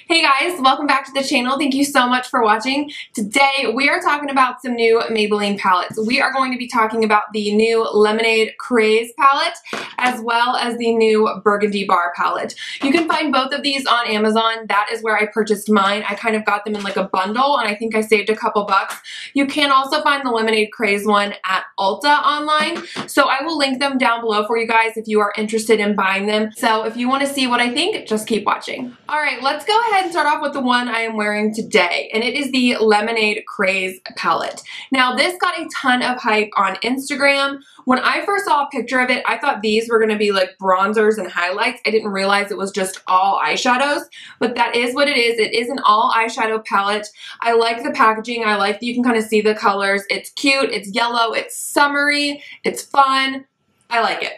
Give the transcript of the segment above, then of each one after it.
Hey guys, welcome back to the channel. Thank you so much for watching. Today we are talking about some new Maybelline palettes. We are going to be talking about the new Lemonade Craze palette as well as the new Burgundy Bar palette. You can find both of these on Amazon. That is where I purchased mine. I kind of got them in like a bundle and I think I saved a couple bucks. You can also find the Lemonade Craze one at Ulta online. So I will link them down below for you guys if you are interested in buying them. So if you want to see what I think, just keep watching. All right, let's go ahead and start off with the one I am wearing today, and it is the Lemonade Craze palette. Now, this got a ton of hype on Instagram. When I first saw a picture of it, I thought these were going to be like bronzers and highlights. I didn't realize it was just all eyeshadows, but that is what it is. It is an all eyeshadow palette. I like the packaging. I like that you can kind of see the colors. It's cute, it's yellow, it's summery, it's fun. I like it.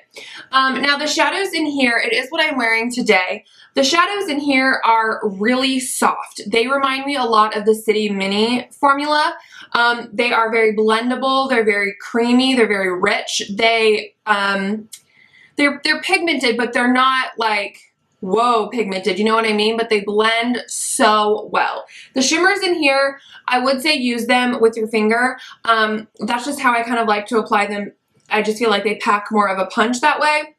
Now the shadows in here, it is what I'm wearing today. The shadows in here are really soft. They remind me a lot of the City Mini formula. They are very blendable. They're very creamy. They're very rich. They're pigmented, but they're not like, whoa, pigmented. You know what I mean? But they blend so well. The shimmers in here, I would say use them with your finger. That's just how I kind of like to apply them. I just feel like they pack more of a punch that way.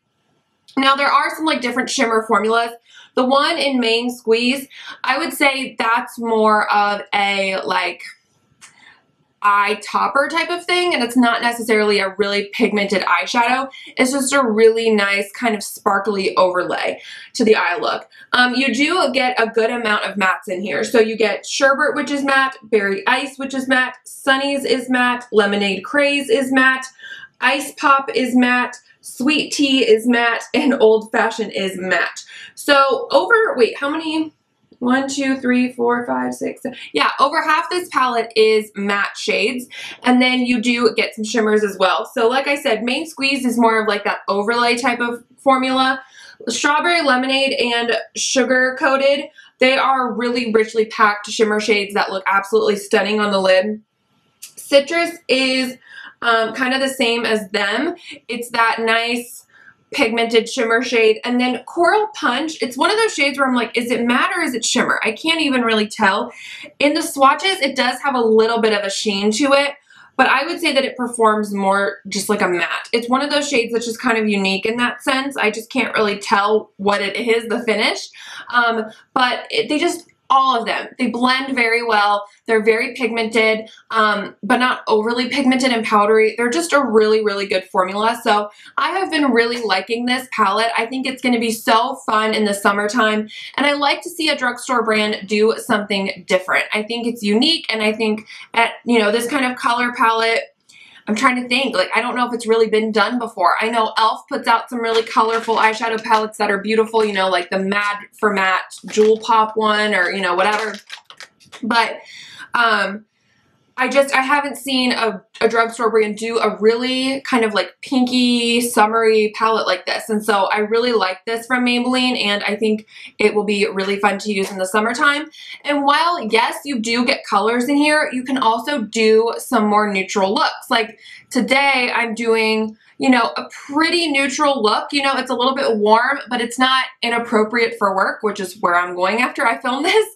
Now there are some like different shimmer formulas. The one in Main Squeeze, I would say that's more of a like eye topper type of thing, and it's not necessarily a really pigmented eyeshadow. It's just a really nice kind of sparkly overlay to the eye look. You do get a good amount of mattes in here. So you get Sherbet, which is matte, Berry Ice, which is matte, Sunny's is matte, Lemonade Craze is matte, Ice Pop is matte, Sweet Tea is matte, and Old Fashioned is matte. So wait, how many? 1, 2, 3, 4, 5, 6, 7. Yeah, over half this palette is matte shades. And then you do get some shimmers as well. So like I said, Main Squeeze is more of like that overlay type of formula. Strawberry Lemonade and Sugar Coated, they are really richly packed shimmer shades that look absolutely stunning on the lid. Citrus is kind of the same as them. It's that nice pigmented shimmer shade. And then Coral Punch, it's one of those shades where I'm like, is it matte or is it shimmer? I can't even really tell. In the swatches, it does have a little bit of a sheen to it, but I would say that it performs more just like a matte. It's one of those shades that's just kind of unique in that sense. I just can't really tell what it is, the finish. But they just, all of them, they blend very well. They're very pigmented, but not overly pigmented and powdery. They're just a really, really good formula. So I have been really liking this palette. I think it's going to be so fun in the summertime. And I like to see a drugstore brand do something different. I think it's unique. And I think at, you know, this kind of color palette, I'm trying to think, like, I don't know if it's really been done before. I know e.l.f. puts out some really colorful eyeshadow palettes that are beautiful, you know, like the Mad for Matte Jewel Pop one or, you know, whatever. But I haven't seen a drugstore brand do a really kind of like pinky, summery palette like this. And so I really like this from Maybelline, and I think it will be really fun to use in the summertime. And while, yes, you do get colors in here, you can also do some more neutral looks. Like today I'm doing, you know, a pretty neutral look. You know, it's a little bit warm, but it's not inappropriate for work, which is where I'm going after I film this.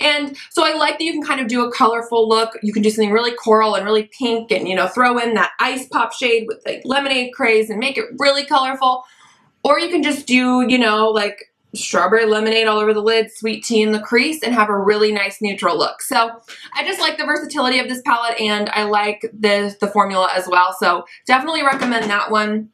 And so I like that you can kind of do a colorful look. You can do something really coral and really pink and, you know, throw in that Ice Pop shade with like Lemonade Craze and make it really colorful. Or you can just do, you know, like Strawberry Lemonade all over the lid, Sweet Tea in the crease, and have a really nice neutral look. So I just like the versatility of this palette, and I like the formula as well. So definitely recommend that one.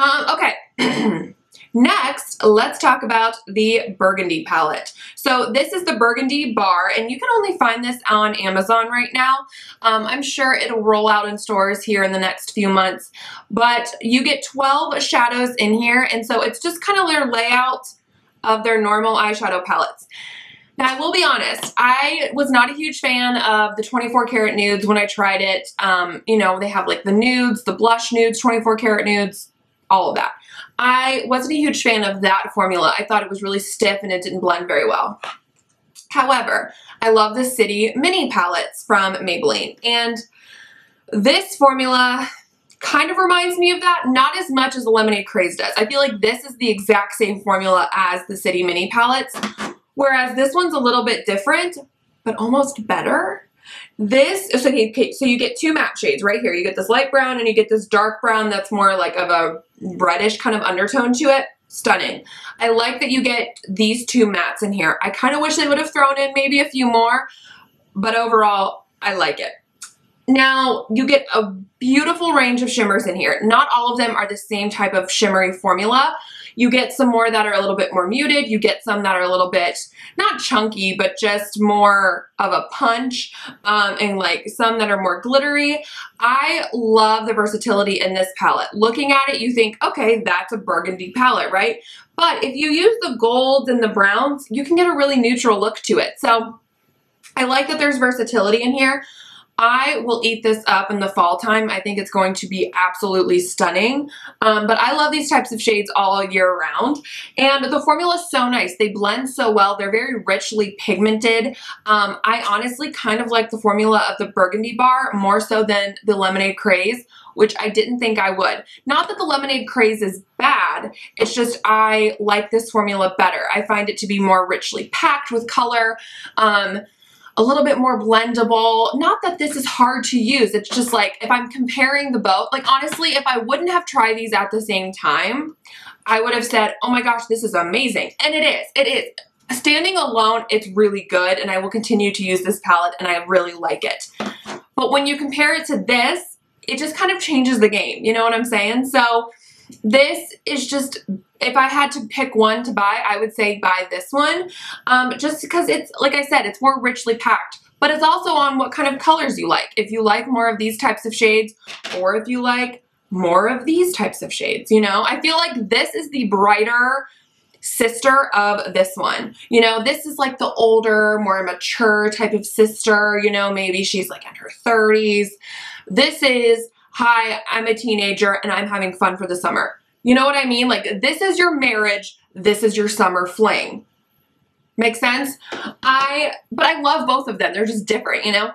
Okay. Next, let's talk about the Burgundy palette. So this is the Burgundy Bar, and you can only find this on Amazon right now. I'm sure it'll roll out in stores here in the next few months, but you get 12 shadows in here, and so it's just kind of their layout of their normal eyeshadow palettes. Now, I will be honest, I was not a huge fan of the 24 karat nudes when I tried it. You know, they have like the nudes, the blush nudes, 24 karat nudes, all of that. I wasn't a huge fan of that formula. I thought it was really stiff and it didn't blend very well. However, I love the City Mini palettes from Maybelline, and this formula kind of reminds me of that, not as much as the Lemonade Craze does. I feel like this is the exact same formula as the City Mini palettes. whereas this one's a little bit different, but almost better. This is okay, so you get two matte shades right here. You get this light brown and you get this dark brown that's more like of a reddish kind of undertone to it. Stunning. I like that you get these two mattes in here. I kind of wish they would have thrown in maybe a few more, but overall, I like it. Now, you get a beautiful range of shimmers in here. Not all of them are the same type of shimmery formula. You get some more that are a little bit more muted. You get some that are a little bit, not chunky, but just more of a punch, and like some that are more glittery. I love the versatility in this palette. Looking at it, you think, okay, that's a burgundy palette, right? But if you use the golds and the browns, you can get a really neutral look to it. So I like that there's versatility in here. I will eat this up in the fall time. I think it's going to be absolutely stunning. But I love these types of shades all year round. And the formula is so nice. They blend so well. They're very richly pigmented. I honestly kind of like the formula of the Burgundy Bar more so than the Lemonade Craze, which I didn't think I would. Not that the Lemonade Craze is bad, it's just I like this formula better. I find it to be more richly packed with color, a little bit more blendable. Not that this is hard to use, it's just like if I'm comparing the both, like honestly, if I wouldn't have tried these at the same time, I would have said, oh my gosh, this is amazing. And it is. Standing alone, it's really good, and I will continue to use this palette, and I really like it. But when you compare it to this, it just kind of changes the game, you know what I'm saying? So this is just, if I had to pick one to buy, I would say buy this one, just because it's, like I said, it's more richly packed, but it's also on what kind of colors you like. If you like more of these types of shades, or if you like more of these types of shades, you know? I feel like this is the brighter sister of this one. You know, this is like the older, more mature type of sister, you know, maybe she's like in her 30s. This is, hi, I'm a teenager and I'm having fun for the summer. You know what I mean? Like, this is your marriage, this is your summer fling. Make sense? But I love both of them. They're just different, you know?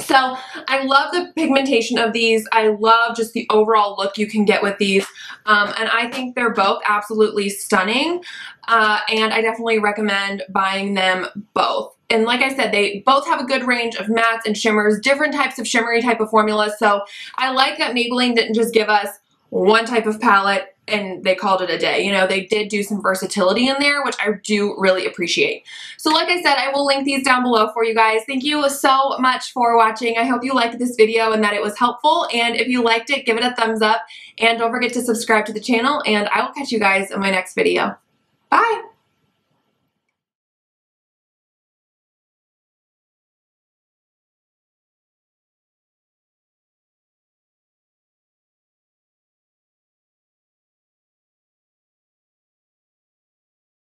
So I love the pigmentation of these. I love just the overall look you can get with these. And I think they're both absolutely stunning. And I definitely recommend buying them both. And like I said, they both have a good range of mattes and shimmers, different types of shimmery type of formulas. So I like that Maybelline didn't just give us one type of palette and they called it a day. You know, they did do some versatility in there, which I do really appreciate. So like I said, I will link these down below for you guys. Thank you so much for watching. I hope you liked this video and that it was helpful. And if you liked it, give it a thumbs up. And don't forget to subscribe to the channel. And I will catch you guys in my next video. Bye!